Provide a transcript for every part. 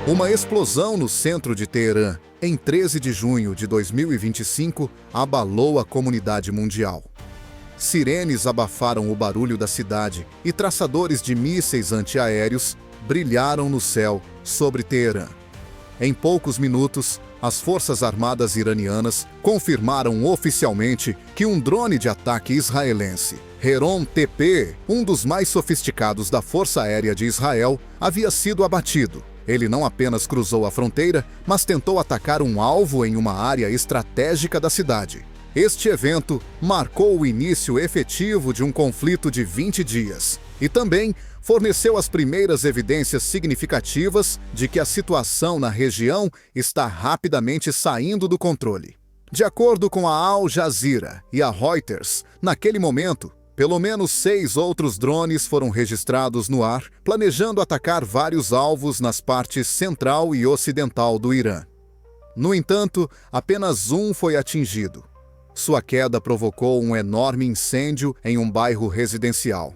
Uma explosão no centro de Teherã, em 13 de junho de 2025, abalou a comunidade mundial. Sirenes abafaram o barulho da cidade e traçadores de mísseis antiaéreos brilharam no céu sobre Teherã. Em poucos minutos, as Forças Armadas iranianas confirmaram oficialmente que um drone de ataque israelense, Heron-TP, um dos mais sofisticados da Força Aérea de Israel, havia sido abatido. Ele não apenas cruzou a fronteira, mas tentou atacar um alvo em uma área estratégica da cidade. Este evento marcou o início efetivo de um conflito de 20 dias e também forneceu as primeiras evidências significativas de que a situação na região está rapidamente saindo do controle. De acordo com a Al Jazeera e a Reuters, naquele momento, pelo menos 6 outros drones foram registrados no ar, planejando atacar vários alvos nas partes central e ocidental do Irã. No entanto, apenas um foi atingido. Sua queda provocou um enorme incêndio em um bairro residencial.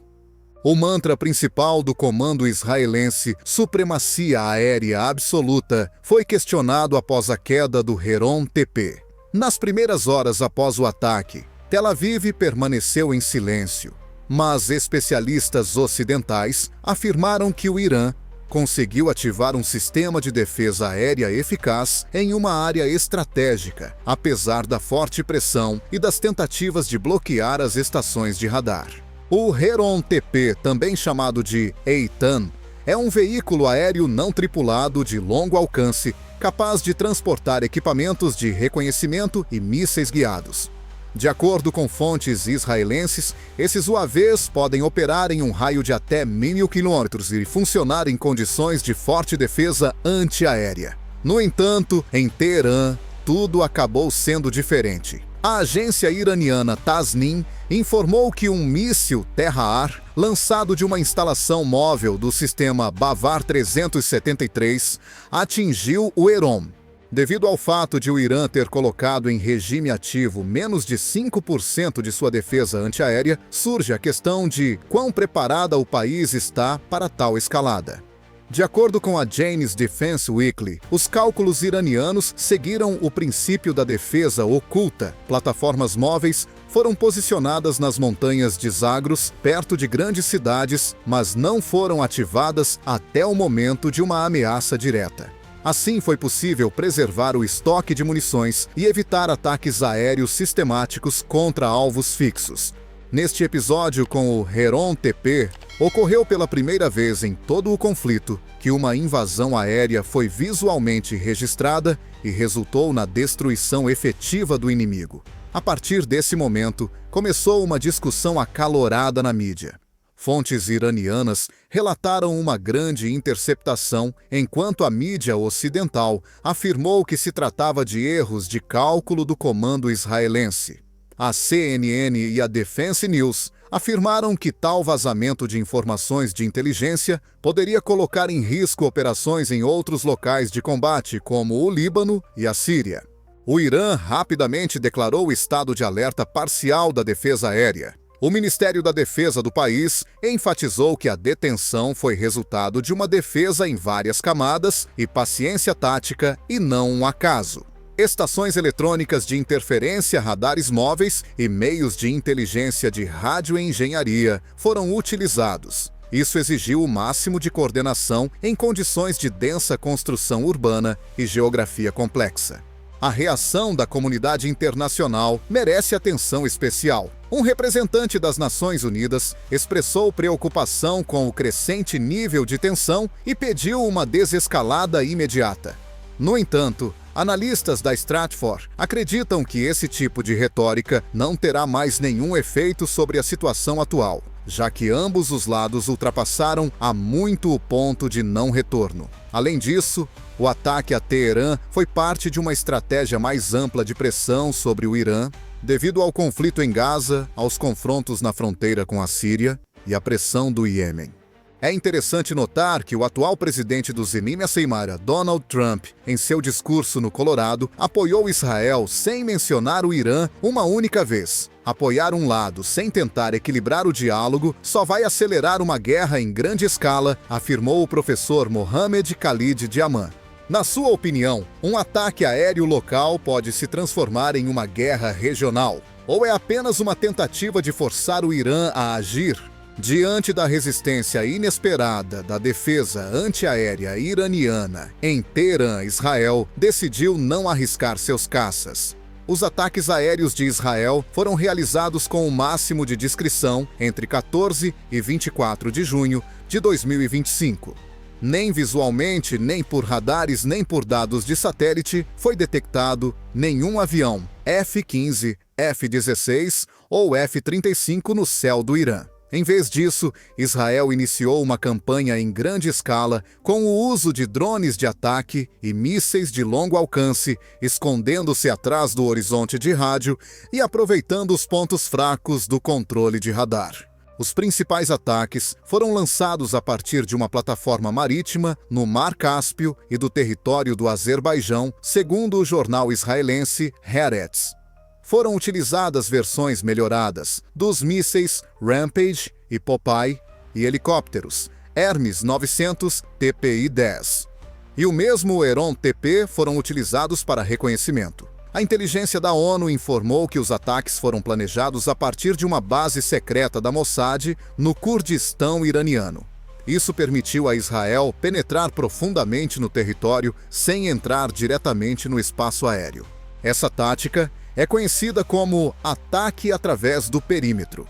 O mantra principal do comando israelense, supremacia aérea absoluta, foi questionado após a queda do Heron-TP. Nas primeiras horas após o ataque, Tel Aviv permaneceu em silêncio, mas especialistas ocidentais afirmaram que o Irã conseguiu ativar um sistema de defesa aérea eficaz em uma área estratégica, apesar da forte pressão e das tentativas de bloquear as estações de radar. O Heron-TP, também chamado de Eitan, é um veículo aéreo não tripulado de longo alcance, capaz de transportar equipamentos de reconhecimento e mísseis guiados. De acordo com fontes israelenses, esses UAVs podem operar em um raio de até 1.000 km e funcionar em condições de forte defesa antiaérea. No entanto, em Teherã, tudo acabou sendo diferente. A agência iraniana Tasnim informou que um míssil terra-ar, lançado de uma instalação móvel do sistema Bavar 373, atingiu o Heron. Devido ao fato de o Irã ter colocado em regime ativo menos de 5% de sua defesa antiaérea, surge a questão de quão preparada o país está para tal escalada. De acordo com a Jane's Defense Weekly, os cálculos iranianos seguiram o princípio da defesa oculta. Plataformas móveis foram posicionadas nas montanhas de Zagros, perto de grandes cidades, mas não foram ativadas até o momento de uma ameaça direta. Assim, foi possível preservar o estoque de munições e evitar ataques aéreos sistemáticos contra alvos fixos. Neste episódio com o Heron-TP, ocorreu pela primeira vez em todo o conflito que uma invasão aérea foi visualmente registrada e resultou na destruição efetiva do inimigo. A partir desse momento, começou uma discussão acalorada na mídia. Fontes iranianas relataram uma grande interceptação, enquanto a mídia ocidental afirmou que se tratava de erros de cálculo do comando israelense. A CNN e a Defense News afirmaram que tal vazamento de informações de inteligência poderia colocar em risco operações em outros locais de combate, como o Líbano e a Síria. O Irã rapidamente declarou estado de alerta parcial da defesa aérea. O Ministério da Defesa do país enfatizou que a detenção foi resultado de uma defesa em várias camadas e paciência tática e não um acaso. Estações eletrônicas de interferência, radares móveis e meios de inteligência de radioengenharia foram utilizados. Isso exigiu o máximo de coordenação em condições de densa construção urbana e geografia complexa. A reação da comunidade internacional merece atenção especial. Um representante das Nações Unidas expressou preocupação com o crescente nível de tensão e pediu uma desescalada imediata. No entanto, analistas da Stratfor acreditam que esse tipo de retórica não terá mais nenhum efeito sobre a situação atual, já que ambos os lados ultrapassaram há muito o ponto de não retorno. Além disso, o ataque a Teherã foi parte de uma estratégia mais ampla de pressão sobre o Irã, devido ao conflito em Gaza, aos confrontos na fronteira com a Síria e à pressão do Iêmen. É interessante notar que o atual presidente do Zemim Asseimara, Donald Trump, em seu discurso no Colorado, apoiou Israel sem mencionar o Irã uma única vez. Apoiar um lado sem tentar equilibrar o diálogo só vai acelerar uma guerra em grande escala, afirmou o professor Mohamed Khalid Diaman. Na sua opinião, um ataque aéreo local pode se transformar em uma guerra regional? Ou é apenas uma tentativa de forçar o Irã a agir? Diante da resistência inesperada da defesa antiaérea iraniana em Teherã, Israel decidiu não arriscar seus caças. Os ataques aéreos de Israel foram realizados com o máximo de discrição entre 14 e 24 de junho de 2025. Nem visualmente, nem por radares, nem por dados de satélite foi detectado nenhum avião F-15, F-16 ou F-35 no céu do Irã. Em vez disso, Israel iniciou uma campanha em grande escala com o uso de drones de ataque e mísseis de longo alcance, escondendo-se atrás do horizonte de rádio e aproveitando os pontos fracos do controle de radar. Os principais ataques foram lançados a partir de uma plataforma marítima no Mar Cáspio e do território do Azerbaijão, segundo o jornal israelense Haaretz. Foram utilizadas versões melhoradas dos mísseis Rampage e Popeye e helicópteros Hermes 900 TPI-10. E o mesmo Heron TP foram utilizados para reconhecimento. A inteligência da ONU informou que os ataques foram planejados a partir de uma base secreta da Mossad no Kurdistão iraniano. Isso permitiu a Israel penetrar profundamente no território sem entrar diretamente no espaço aéreo. Essa tática é conhecida como ataque através do perímetro.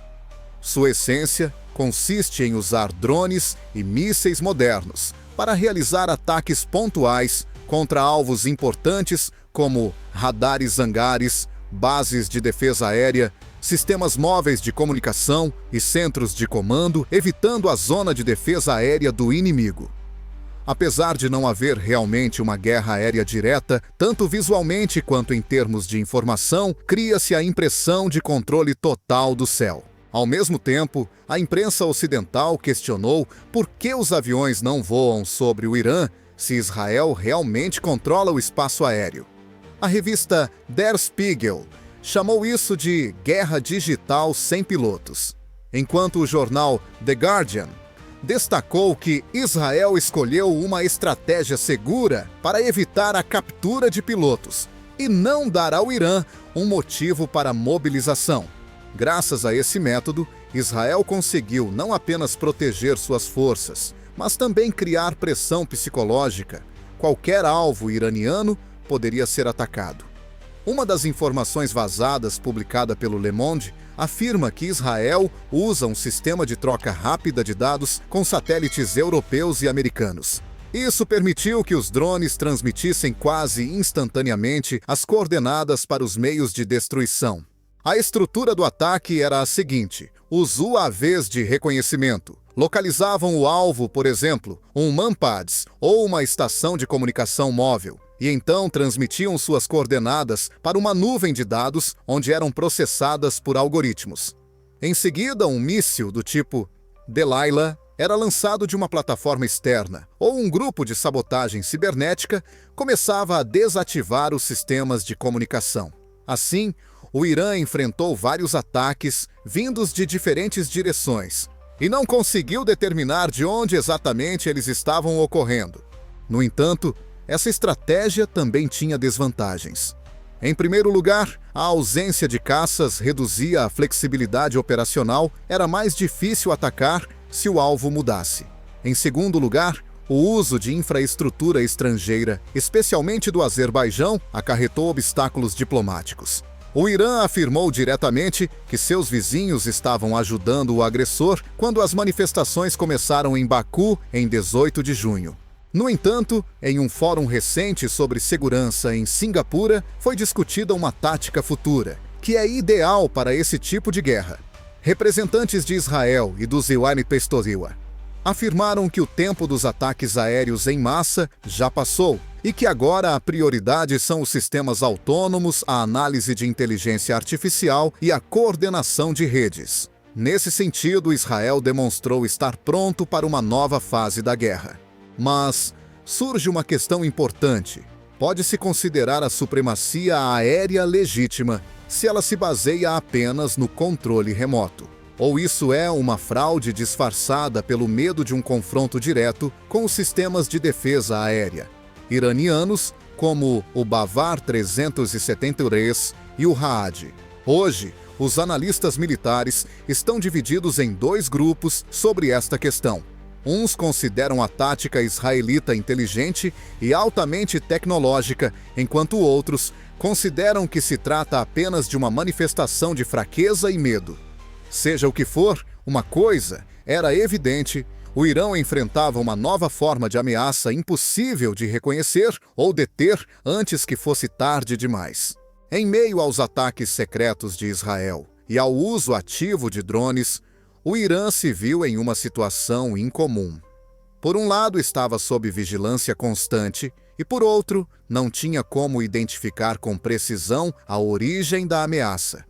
Sua essência consiste em usar drones e mísseis modernos para realizar ataques pontuais contra alvos importantes como radares hangares, bases de defesa aérea, sistemas móveis de comunicação e centros de comando, evitando a zona de defesa aérea do inimigo. Apesar de não haver realmente uma guerra aérea direta, tanto visualmente quanto em termos de informação, cria-se a impressão de controle total do céu. Ao mesmo tempo, a imprensa ocidental questionou por que os aviões não voam sobre o Irã se Israel realmente controla o espaço aéreo. A revista Der Spiegel chamou isso de guerra digital sem pilotos, enquanto o jornal The Guardian destacou que Israel escolheu uma estratégia segura para evitar a captura de pilotos e não dar ao Irã um motivo para mobilização. Graças a esse método, Israel conseguiu não apenas proteger suas forças, mas também criar pressão psicológica. Qualquer alvo iraniano poderia ser atacado. Uma das informações vazadas publicada pelo Le Monde afirma que Israel usa um sistema de troca rápida de dados com satélites europeus e americanos. Isso permitiu que os drones transmitissem quase instantaneamente as coordenadas para os meios de destruição. A estrutura do ataque era a seguinte: os UAVs de reconhecimento localizavam o alvo, por exemplo, um MANPADS ou uma estação de comunicação móvel, e então transmitiam suas coordenadas para uma nuvem de dados onde eram processadas por algoritmos. Em seguida, um míssil do tipo Delilah era lançado de uma plataforma externa, ou um grupo de sabotagem cibernética começava a desativar os sistemas de comunicação. Assim, o Irã enfrentou vários ataques vindos de diferentes direções e não conseguiu determinar de onde exatamente eles estavam ocorrendo. No entanto, essa estratégia também tinha desvantagens. Em primeiro lugar, a ausência de caças reduzia a flexibilidade operacional, era mais difícil atacar se o alvo mudasse. Em segundo lugar, o uso de infraestrutura estrangeira, especialmente do Azerbaijão, acarretou obstáculos diplomáticos. O Irã afirmou diretamente que seus vizinhos estavam ajudando o agressor quando as manifestações começaram em Baku em 18 de junho. No entanto, em um fórum recente sobre segurança em Singapura, foi discutida uma tática futura, que é ideal para esse tipo de guerra. Representantes de Israel e do Zion Pestoriwa afirmaram que o tempo dos ataques aéreos em massa já passou e que agora a prioridade são os sistemas autônomos, a análise de inteligência artificial e a coordenação de redes. Nesse sentido, Israel demonstrou estar pronto para uma nova fase da guerra. Mas surge uma questão importante. Pode-se considerar a supremacia aérea legítima se ela se baseia apenas no controle remoto? Ou isso é uma fraude disfarçada pelo medo de um confronto direto com os sistemas de defesa aérea? iranianos, como o Bavar 373 e o Raad. Hoje, os analistas militares estão divididos em dois grupos sobre esta questão. Uns consideram a tática israelita inteligente e altamente tecnológica, enquanto outros consideram que se trata apenas de uma manifestação de fraqueza e medo. Seja o que for, uma coisa era evidente: o Irã enfrentava uma nova forma de ameaça impossível de reconhecer ou deter antes que fosse tarde demais. Em meio aos ataques secretos de Israel e ao uso ativo de drones, o Irã se viu em uma situação incomum. Por um lado, estava sob vigilância constante e, por outro, não tinha como identificar com precisão a origem da ameaça.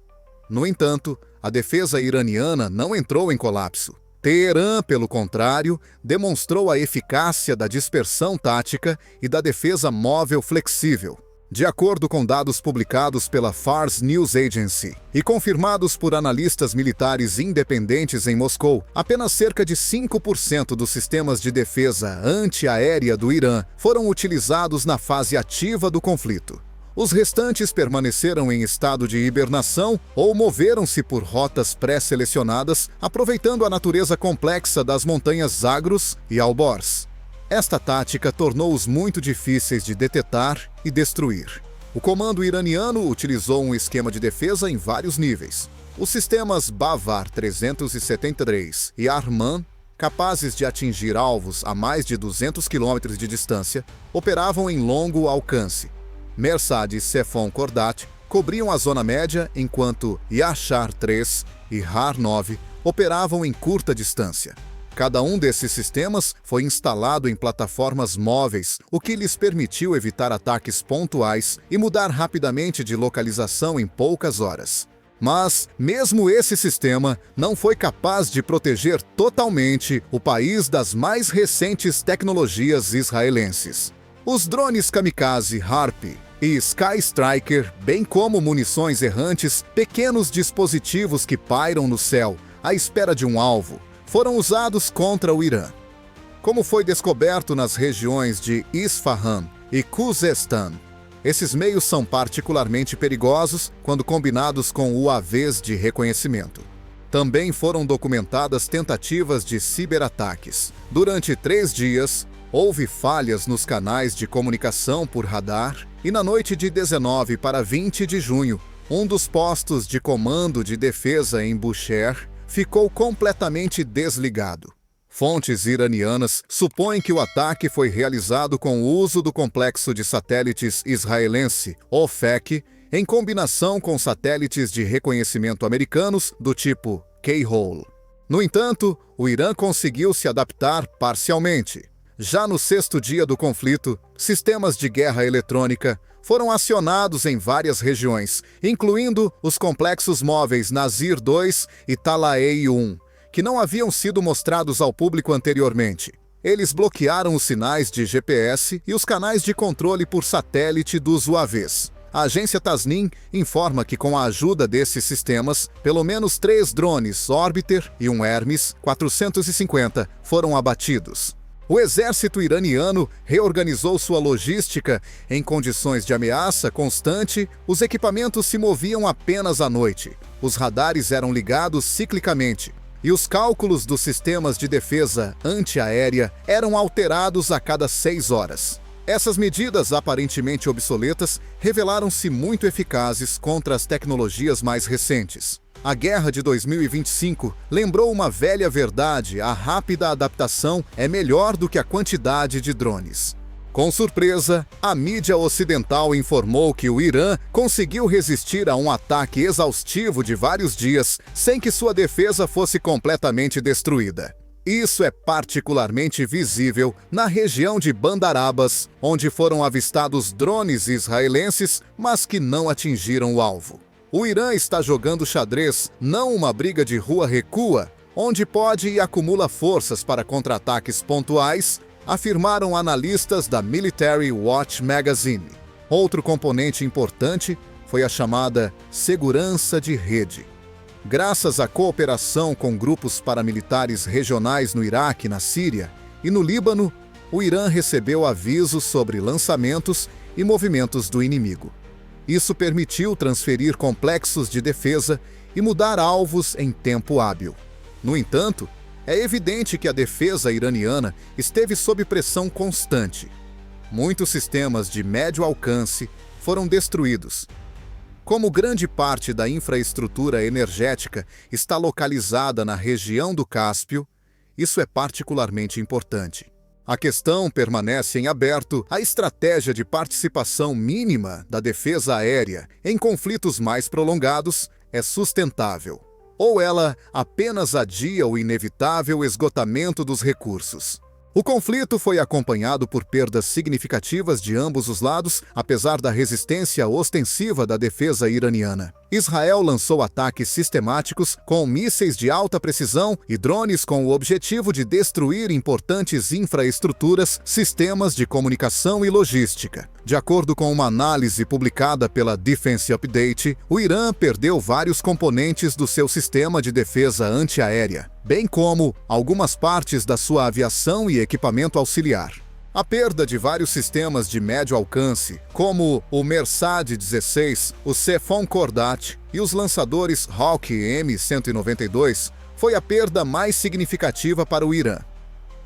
No entanto, a defesa iraniana não entrou em colapso. Teherã, pelo contrário, demonstrou a eficácia da dispersão tática e da defesa móvel flexível. De acordo com dados publicados pela Fars News Agency e confirmados por analistas militares independentes em Moscou, apenas cerca de 5% dos sistemas de defesa antiaérea do Irã foram utilizados na fase ativa do conflito. Os restantes permaneceram em estado de hibernação ou moveram-se por rotas pré-selecionadas, aproveitando a natureza complexa das montanhas Zagros e Alborz. Esta tática tornou-os muito difíceis de detectar e destruir. O comando iraniano utilizou um esquema de defesa em vários níveis. Os sistemas Bavar 373 e Arman, capazes de atingir alvos a mais de 200 km de distância, operavam em longo alcance. Mersad e Sefon Kordat cobriam a zona média, enquanto Yashar 3 e Har 9 operavam em curta distância. Cada um desses sistemas foi instalado em plataformas móveis, o que lhes permitiu evitar ataques pontuais e mudar rapidamente de localização em poucas horas. Mas, mesmo esse sistema não foi capaz de proteger totalmente o país das mais recentes tecnologias israelenses. Os drones kamikaze Harp e Sky Striker, bem como munições errantes, pequenos dispositivos que pairam no céu à espera de um alvo, foram usados contra o Irã. Como foi descoberto nas regiões de Isfahan e Khuzestan, esses meios são particularmente perigosos quando combinados com UAVs de reconhecimento. Também foram documentadas tentativas de ciberataques. Durante 3 dias, houve falhas nos canais de comunicação por radar e na noite de 19 para 20 de junho, um dos postos de comando de defesa em Bushehr ficou completamente desligado. Fontes iranianas supõem que o ataque foi realizado com o uso do complexo de satélites israelense OFEC em combinação com satélites de reconhecimento americanos do tipo K-Hole. No entanto, o Irã conseguiu se adaptar parcialmente. Já no 6º dia do conflito, sistemas de guerra eletrônica foram acionados em várias regiões, incluindo os complexos móveis Nazir 2 e Talaei 1, que não haviam sido mostrados ao público anteriormente. Eles bloquearam os sinais de GPS e os canais de controle por satélite dos UAVs. A agência Tasnim informa que, com a ajuda desses sistemas, pelo menos 3 drones Orbiter e um Hermes 450 foram abatidos. O exército iraniano reorganizou sua logística em condições de ameaça constante. Os equipamentos se moviam apenas à noite. Os radares eram ligados ciclicamente. E os cálculos dos sistemas de defesa antiaérea eram alterados a cada 6 horas. Essas medidas aparentemente obsoletas revelaram-se muito eficazes contra as tecnologias mais recentes. A guerra de 2025 lembrou uma velha verdade: a rápida adaptação é melhor do que a quantidade de drones. Com surpresa, a mídia ocidental informou que o Irã conseguiu resistir a um ataque exaustivo de vários dias sem que sua defesa fosse completamente destruída. Isso é particularmente visível na região de Bandar Abbas, onde foram avistados drones israelenses, mas que não atingiram o alvo. O Irã está jogando xadrez, não uma briga de rua recua, onde pode e acumula forças para contra-ataques pontuais, afirmaram analistas da Military Watch Magazine. Outro componente importante foi a chamada segurança de rede. Graças à cooperação com grupos paramilitares regionais no Iraque e na Síria e no Líbano, o Irã recebeu avisos sobre lançamentos e movimentos do inimigo. Isso permitiu transferir complexos de defesa e mudar alvos em tempo hábil. No entanto, é evidente que a defesa iraniana esteve sob pressão constante. Muitos sistemas de médio alcance foram destruídos. Como grande parte da infraestrutura energética está localizada na região do Cáspio, isso é particularmente importante. A questão permanece em aberto: a estratégia de participação mínima da defesa aérea em conflitos mais prolongados é sustentável, ou ela apenas adia o inevitável esgotamento dos recursos. O conflito foi acompanhado por perdas significativas de ambos os lados, apesar da resistência ostensiva da defesa iraniana. Israel lançou ataques sistemáticos com mísseis de alta precisão e drones com o objetivo de destruir importantes infraestruturas, sistemas de comunicação e logística. De acordo com uma análise publicada pela Defense Update, o Irã perdeu vários componentes do seu sistema de defesa antiaérea, bem como algumas partes da sua aviação e equipamento auxiliar. A perda de vários sistemas de médio alcance, como o Mersad-16, o Cefon Cordat e os lançadores Hawk M192, foi a perda mais significativa para o Irã.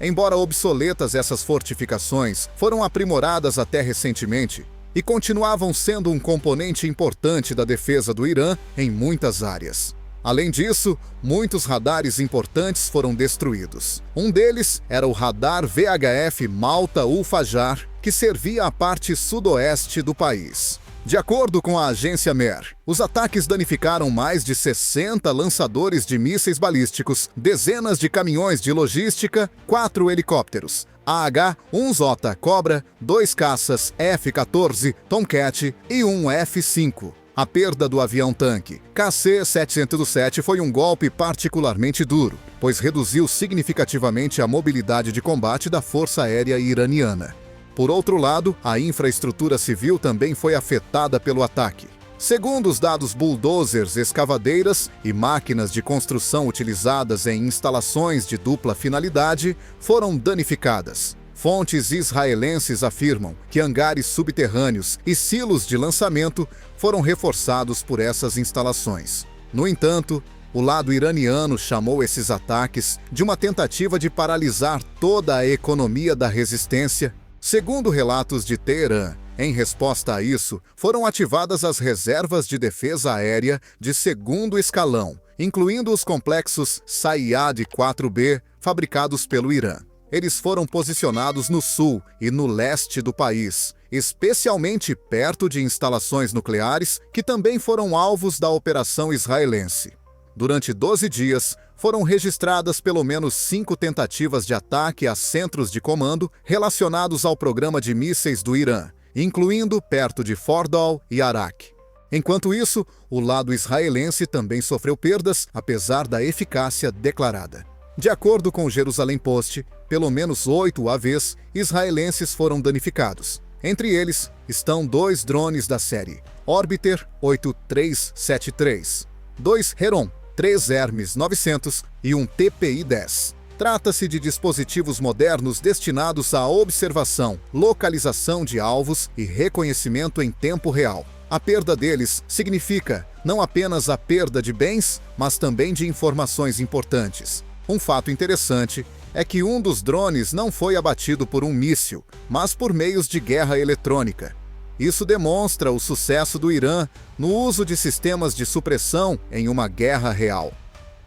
Embora obsoletas, essas fortificações foram aprimoradas até recentemente e continuavam sendo um componente importante da defesa do Irã em muitas áreas. Além disso, muitos radares importantes foram destruídos. Um deles era o radar VHF Malta-ul-Fajar, que servia a parte sudoeste do país. De acordo com a agência MER, os ataques danificaram mais de 60 lançadores de mísseis balísticos, dezenas de caminhões de logística, 4 helicópteros AH-1 Cobra, 2 caças F-14 Tomcat e um F-5. A perda do avião-tanque KC-707 foi um golpe particularmente duro, pois reduziu significativamente a mobilidade de combate da Força Aérea Iraniana. Por outro lado, a infraestrutura civil também foi afetada pelo ataque. Segundo os dados, bulldozers, escavadeiras e máquinas de construção utilizadas em instalações de dupla finalidade foram danificadas. Fontes israelenses afirmam que hangares subterrâneos e silos de lançamento foram reforçados por essas instalações. No entanto, o lado iraniano chamou esses ataques de uma tentativa de paralisar toda a economia da resistência. Segundo relatos de Teherã, em resposta a isso, foram ativadas as reservas de defesa aérea de segundo escalão, incluindo os complexos Sayyad 4B, fabricados pelo Irã. Eles foram posicionados no sul e no leste do país, especialmente perto de instalações nucleares que também foram alvos da operação israelense. Durante 12 dias, foram registradas pelo menos 5 tentativas de ataque a centros de comando relacionados ao programa de mísseis do Irã, incluindo perto de Fordal e Arak. Enquanto isso, o lado israelense também sofreu perdas, apesar da eficácia declarada. De acordo com o Jerusalem Post, pelo menos 8 AVs israelenses foram danificados. Entre eles estão 2 drones da série Orbiter 8373, 2 Heron, 3 Hermes 900 e um TPI-10. Trata-se de dispositivos modernos destinados à observação, localização de alvos e reconhecimento em tempo real. A perda deles significa não apenas a perda de bens, mas também de informações importantes. Um fato interessante é que um dos drones não foi abatido por um míssil, mas por meios de guerra eletrônica. Isso demonstra o sucesso do Irã no uso de sistemas de supressão em uma guerra real.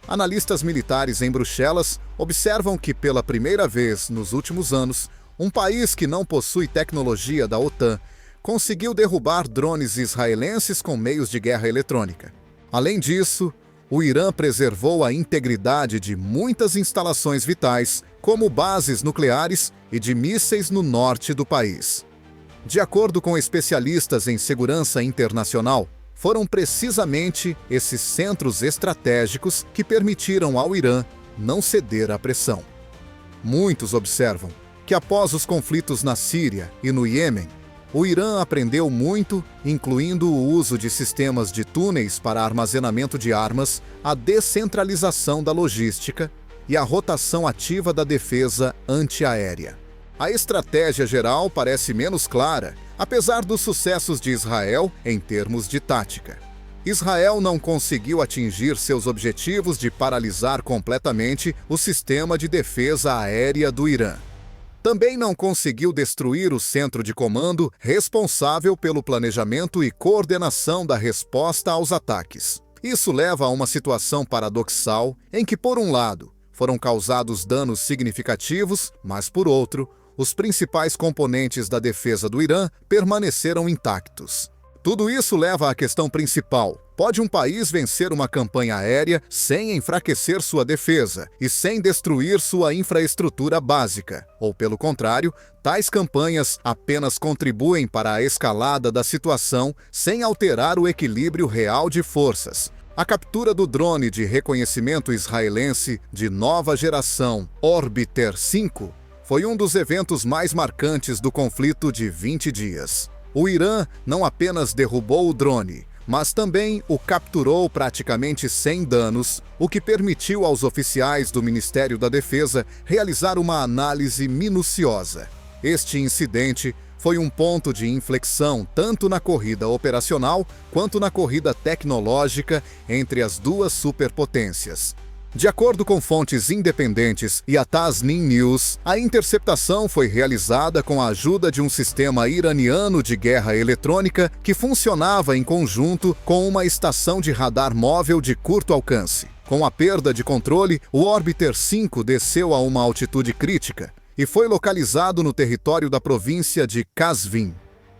Analistas militares em Bruxelas observam que, pela primeira vez nos últimos anos, um país que não possui tecnologia da OTAN conseguiu derrubar drones israelenses com meios de guerra eletrônica. Além disso, o Irã preservou a integridade de muitas instalações vitais, como bases nucleares e de mísseis no norte do país. De acordo com especialistas em segurança internacional, foram precisamente esses centros estratégicos que permitiram ao Irã não ceder à pressão. Muitos observam que após os conflitos na Síria e no Iêmen, o Irã aprendeu muito, incluindo o uso de sistemas de túneis para armazenamento de armas, a descentralização da logística e a rotação ativa da defesa antiaérea. A estratégia geral parece menos clara, apesar dos sucessos de Israel em termos de tática. Israel não conseguiu atingir seus objetivos de paralisar completamente o sistema de defesa aérea do Irã. Também não conseguiu destruir o centro de comando responsável pelo planejamento e coordenação da resposta aos ataques. Isso leva a uma situação paradoxal em que, por um lado, foram causados danos significativos, mas, por outro, os principais componentes da defesa do Irã permaneceram intactos. Tudo isso leva à questão principal: pode um país vencer uma campanha aérea sem enfraquecer sua defesa e sem destruir sua infraestrutura básica? Ou, pelo contrário, tais campanhas apenas contribuem para a escalada da situação sem alterar o equilíbrio real de forças? A captura do drone de reconhecimento israelense de nova geração, Orbiter 5, foi um dos eventos mais marcantes do conflito de 20 dias. O Irã não apenas derrubou o drone, mas também o capturou praticamente sem danos, o que permitiu aos oficiais do Ministério da Defesa realizar uma análise minuciosa. Este incidente foi um ponto de inflexão tanto na corrida operacional quanto na corrida tecnológica entre as duas superpotências. De acordo com fontes independentes e a Tasnim News, a interceptação foi realizada com a ajuda de um sistema iraniano de guerra eletrônica que funcionava em conjunto com uma estação de radar móvel de curto alcance. Com a perda de controle, o Orbiter 5 desceu a uma altitude crítica e foi localizado no território da província de Qazvin.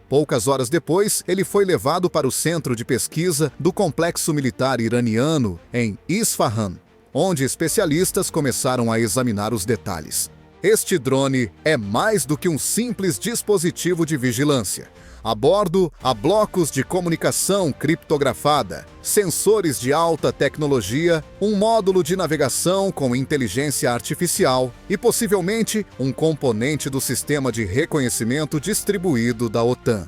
Poucas horas depois, ele foi levado para o centro de pesquisa do complexo militar iraniano em Isfahan, onde especialistas começaram a examinar os detalhes. Este drone é mais do que um simples dispositivo de vigilância. A bordo, há blocos de comunicação criptografada, sensores de alta tecnologia, um módulo de navegação com inteligência artificial e, possivelmente, um componente do sistema de reconhecimento distribuído da OTAN.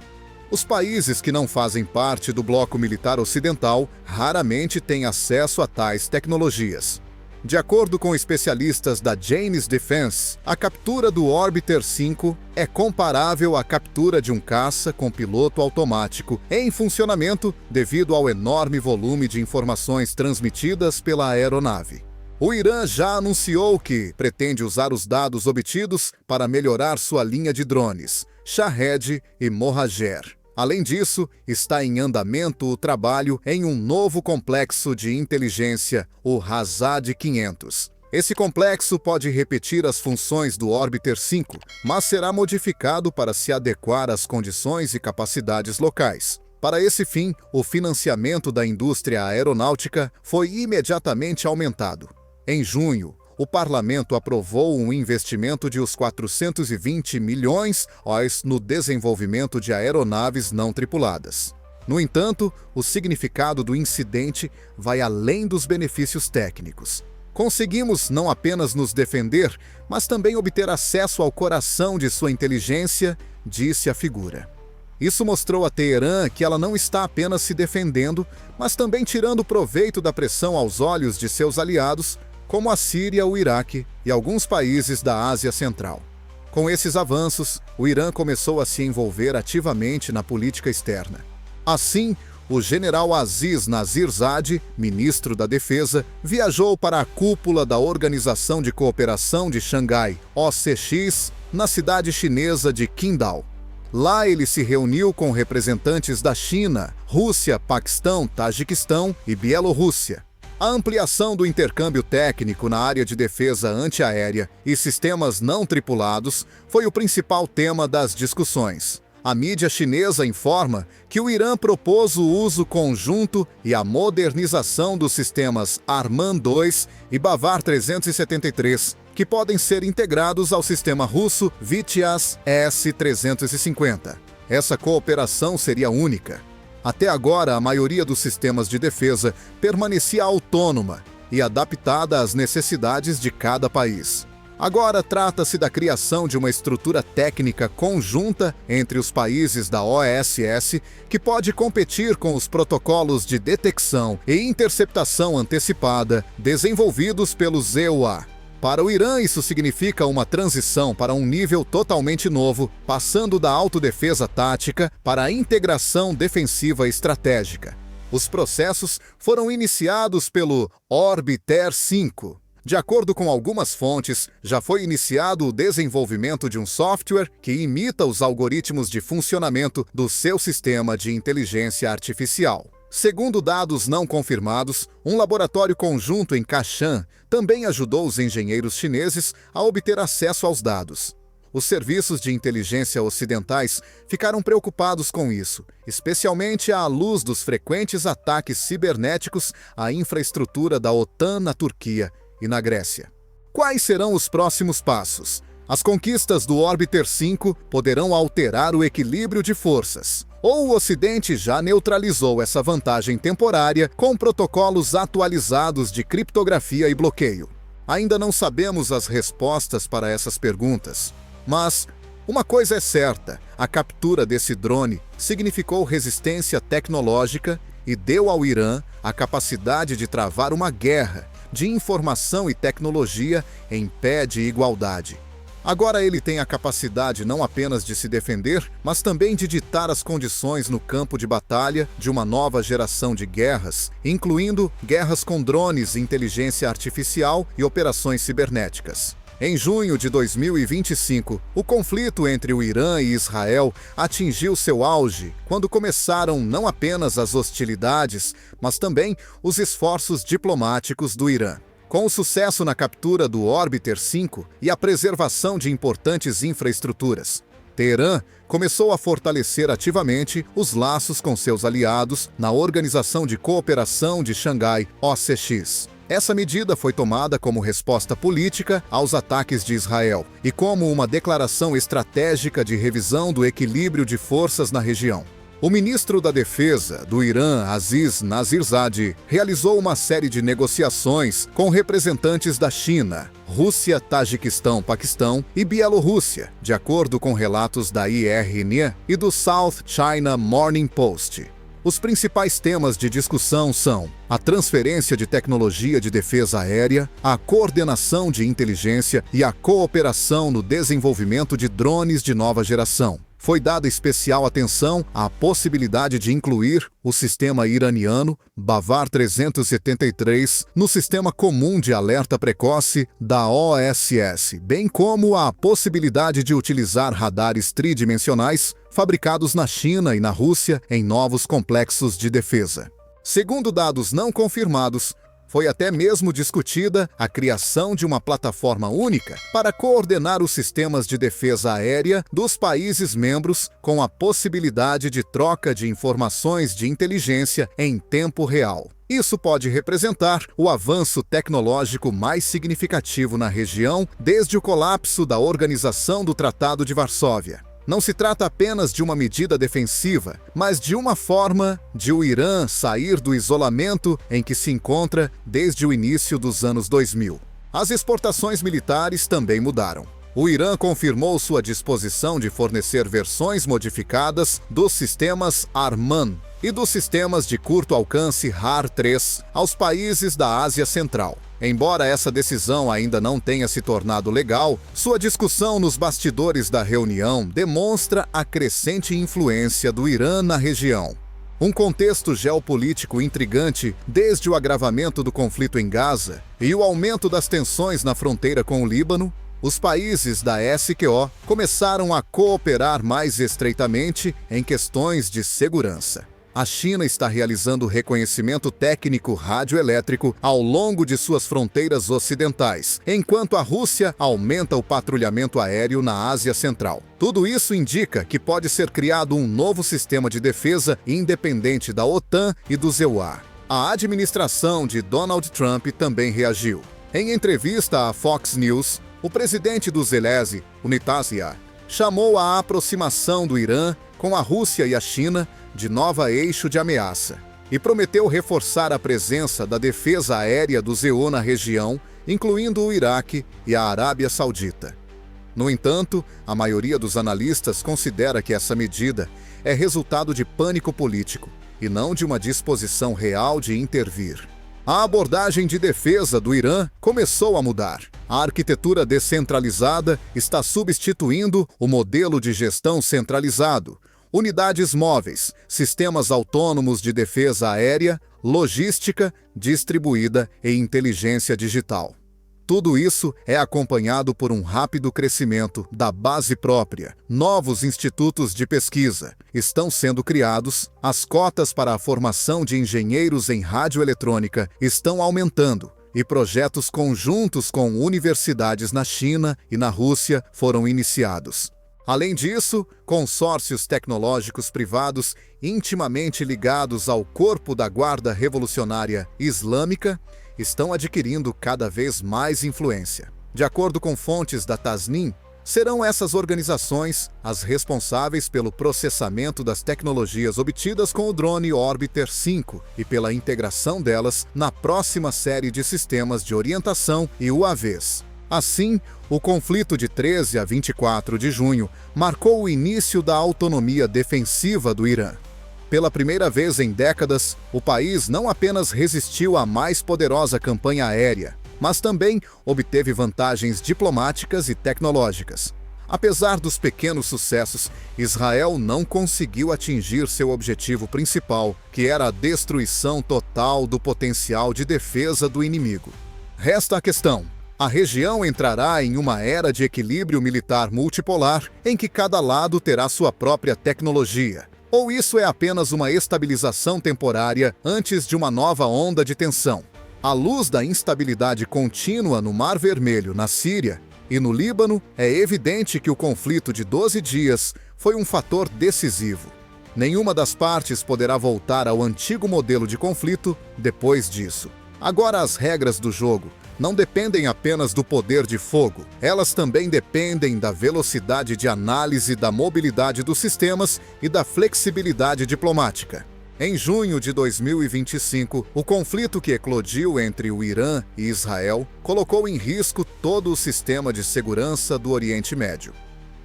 Os países que não fazem parte do bloco militar ocidental raramente têm acesso a tais tecnologias. De acordo com especialistas da Janes Defense, a captura do Orbiter 5 é comparável à captura de um caça com piloto automático em funcionamento devido ao enorme volume de informações transmitidas pela aeronave. O Irã já anunciou que pretende usar os dados obtidos para melhorar sua linha de drones, Shahed e Mohajer. Além disso, está em andamento o trabalho em um novo complexo de inteligência, o Hazad 500. Esse complexo pode repetir as funções do Orbiter 5, mas será modificado para se adequar às condições e capacidades locais. Para esse fim, o financiamento da indústria aeronáutica foi imediatamente aumentado. Em junho, o parlamento aprovou um investimento de uns 420 milhões no desenvolvimento de aeronaves não tripuladas. No entanto, o significado do incidente vai além dos benefícios técnicos. Conseguimos não apenas nos defender, mas também obter acesso ao coração de sua inteligência, disse a figura. Isso mostrou a Teherã que ela não está apenas se defendendo, mas também tirando proveito da pressão aos olhos de seus aliados, como a Síria, o Iraque e alguns países da Ásia Central. Com esses avanços, o Irã começou a se envolver ativamente na política externa. Assim, o general Aziz Nazirzade, ministro da Defesa, viajou para a cúpula da Organização de Cooperação de Xangai, OCX, na cidade chinesa de Qingdao. Lá ele se reuniu com representantes da China, Rússia, Paquistão, Tajiquistão e Bielorrússia. A ampliação do intercâmbio técnico na área de defesa antiaérea e sistemas não tripulados foi o principal tema das discussões. A mídia chinesa informa que o Irã propôs o uso conjunto e a modernização dos sistemas Arman-2 e Bavar 373, que podem ser integrados ao sistema russo Vityaz S-350. Essa cooperação seria única. Até agora, a maioria dos sistemas de defesa permanecia autônoma e adaptada às necessidades de cada país. Agora trata-se da criação de uma estrutura técnica conjunta entre os países da OSS que pode competir com os protocolos de detecção e interceptação antecipada desenvolvidos pelos EUA. Para o Irã, isso significa uma transição para um nível totalmente novo, passando da autodefesa tática para a integração defensiva estratégica. Os processos foram iniciados pelo Orbiter 5. De acordo com algumas fontes, já foi iniciado o desenvolvimento de um software que imita os algoritmos de funcionamento do seu sistema de inteligência artificial. Segundo dados não confirmados, um laboratório conjunto em Kashan também ajudou os engenheiros chineses a obter acesso aos dados. Os serviços de inteligência ocidentais ficaram preocupados com isso, especialmente à luz dos frequentes ataques cibernéticos à infraestrutura da OTAN na Turquia e na Grécia. Quais serão os próximos passos? As conquistas do Orbiter 5 poderão alterar o equilíbrio de forças. Ou o Ocidente já neutralizou essa vantagem temporária com protocolos atualizados de criptografia e bloqueio. Ainda não sabemos as respostas para essas perguntas. Mas uma coisa é certa, a captura desse drone significou resistência tecnológica e deu ao Irã a capacidade de travar uma guerra de informação e tecnologia em pé de igualdade. Agora ele tem a capacidade não apenas de se defender, mas também de ditar as condições no campo de batalha de uma nova geração de guerras, incluindo guerras com drones, inteligência artificial e operações cibernéticas. Em junho de 2025, o conflito entre o Irã e Israel atingiu seu auge quando começaram não apenas as hostilidades, mas também os esforços diplomáticos do Irã. Com o sucesso na captura do Orbiter 5 e a preservação de importantes infraestruturas, Teherã começou a fortalecer ativamente os laços com seus aliados na Organização de Cooperação de Xangai, OCX. Essa medida foi tomada como resposta política aos ataques de Israel e como uma declaração estratégica de revisão do equilíbrio de forças na região. O ministro da Defesa do Irã, Aziz Nazirzadeh, realizou uma série de negociações com representantes da China, Rússia, Tajiquistão, Paquistão e Bielorrússia, de acordo com relatos da IRNA e do South China Morning Post. Os principais temas de discussão são a transferência de tecnologia de defesa aérea, a coordenação de inteligência e a cooperação no desenvolvimento de drones de nova geração. Foi dada especial atenção à possibilidade de incluir o sistema iraniano Bavar 373 no Sistema Comum de Alerta Precoce da OSS, bem como a possibilidade de utilizar radares tridimensionais fabricados na China e na Rússia em novos complexos de defesa. Segundo dados não confirmados, foi até mesmo discutida a criação de uma plataforma única para coordenar os sistemas de defesa aérea dos países membros com a possibilidade de troca de informações de inteligência em tempo real. Isso pode representar o avanço tecnológico mais significativo na região desde o colapso da Organização do Tratado de Varsóvia. Não se trata apenas de uma medida defensiva, mas de uma forma de o Irã sair do isolamento em que se encontra desde o início dos anos 2000. As exportações militares também mudaram. O Irã confirmou sua disposição de fornecer versões modificadas dos sistemas Arman e dos sistemas de curto alcance HAR-3 aos países da Ásia Central. Embora essa decisão ainda não tenha se tornado legal, sua discussão nos bastidores da reunião demonstra a crescente influência do Irã na região. Um contexto geopolítico intrigante desde o agravamento do conflito em Gaza e o aumento das tensões na fronteira com o Líbano, os países da SQO começaram a cooperar mais estreitamente em questões de segurança. A China está realizando reconhecimento técnico radioelétrico ao longo de suas fronteiras ocidentais, enquanto a Rússia aumenta o patrulhamento aéreo na Ásia Central. Tudo isso indica que pode ser criado um novo sistema de defesa independente da OTAN e do EUA. A administração de Donald Trump também reagiu. Em entrevista à Fox News, o presidente do Zelensky, Unitasia, chamou a aproximação do Irã com a Rússia e a China de nova eixo de ameaça e prometeu reforçar a presença da defesa aérea do ZEU na região, incluindo o Iraque e a Arábia Saudita. No entanto, a maioria dos analistas considera que essa medida é resultado de pânico político e não de uma disposição real de intervir. A abordagem de defesa do Irã começou a mudar. A arquitetura descentralizada está substituindo o modelo de gestão centralizado. Unidades móveis, sistemas autônomos de defesa aérea, logística distribuída e inteligência digital. Tudo isso é acompanhado por um rápido crescimento da base própria. Novos institutos de pesquisa estão sendo criados, as cotas para a formação de engenheiros em radioeletrônica estão aumentando e projetos conjuntos com universidades na China e na Rússia foram iniciados. Além disso, consórcios tecnológicos privados intimamente ligados ao corpo da Guarda Revolucionária Islâmica estão adquirindo cada vez mais influência. De acordo com fontes da Tasnim, serão essas organizações as responsáveis pelo processamento das tecnologias obtidas com o drone Orbiter 5 e pela integração delas na próxima série de sistemas de orientação e UAVs. Assim, o conflito de 13 a 24 de junho marcou o início da autonomia defensiva do Irã. Pela primeira vez em décadas, o país não apenas resistiu à mais poderosa campanha aérea, mas também obteve vantagens diplomáticas e tecnológicas. Apesar dos pequenos sucessos, Israel não conseguiu atingir seu objetivo principal, que era a destruição total do potencial de defesa do inimigo. Resta a questão: a região entrará em uma era de equilíbrio militar multipolar, em que cada lado terá sua própria tecnologia? Ou isso é apenas uma estabilização temporária antes de uma nova onda de tensão? À luz da instabilidade contínua no Mar Vermelho, na Síria e no Líbano, é evidente que o conflito de 12 dias foi um fator decisivo. Nenhuma das partes poderá voltar ao antigo modelo de conflito depois disso. Agora, as regras do jogo não dependem apenas do poder de fogo, elas também dependem da velocidade de análise, da mobilidade dos sistemas e da flexibilidade diplomática. Em junho de 2025, o conflito que eclodiu entre o Irã e Israel colocou em risco todo o sistema de segurança do Oriente Médio.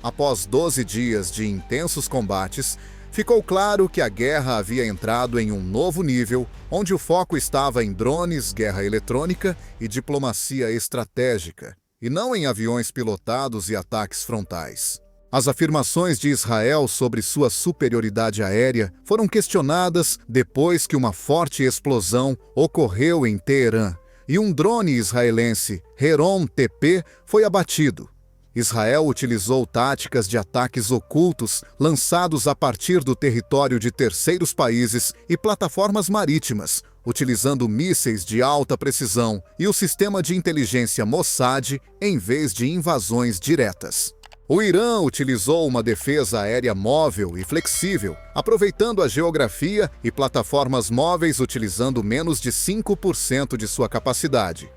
Após 12 dias de intensos combates, ficou claro que a guerra havia entrado em um novo nível, onde o foco estava em drones, guerra eletrônica e diplomacia estratégica, e não em aviões pilotados e ataques frontais. As afirmações de Israel sobre sua superioridade aérea foram questionadas depois que uma forte explosão ocorreu em Teherã e um drone israelense, Heron TP, foi abatido. Israel utilizou táticas de ataques ocultos lançados a partir do território de terceiros países e plataformas marítimas, utilizando mísseis de alta precisão e o sistema de inteligência Mossad em vez de invasões diretas. O Irã utilizou uma defesa aérea móvel e flexível, aproveitando a geografia e plataformas móveis utilizando menos de 5% de sua capacidade.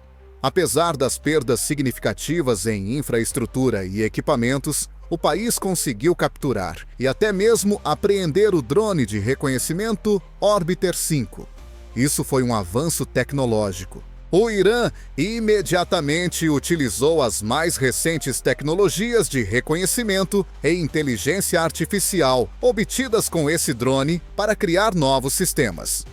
Apesar das perdas significativas em infraestrutura e equipamentos, o país conseguiu capturar e até mesmo apreender o drone de reconhecimento Orbiter 5. Isso foi um avanço tecnológico. O Irã imediatamente utilizou as mais recentes tecnologias de reconhecimento e inteligência artificial obtidas com esse drone para criar novos sistemas.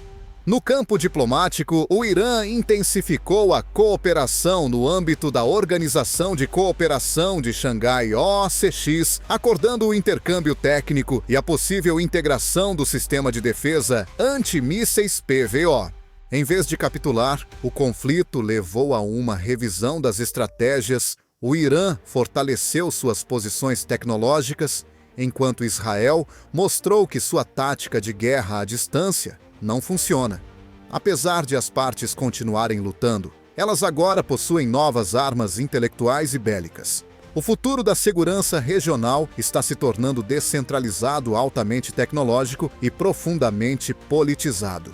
No campo diplomático, o Irã intensificou a cooperação no âmbito da Organização de Cooperação de Xangai OCX, acordando o intercâmbio técnico e a possível integração do sistema de defesa antimísseis PVO. Em vez de capitular, o conflito levou a uma revisão das estratégias. O Irã fortaleceu suas posições tecnológicas, enquanto Israel mostrou que sua tática de guerra à distância não funciona. Apesar de as partes continuarem lutando, elas agora possuem novas armas intelectuais e bélicas. O futuro da segurança regional está se tornando descentralizado, altamente tecnológico e profundamente politizado.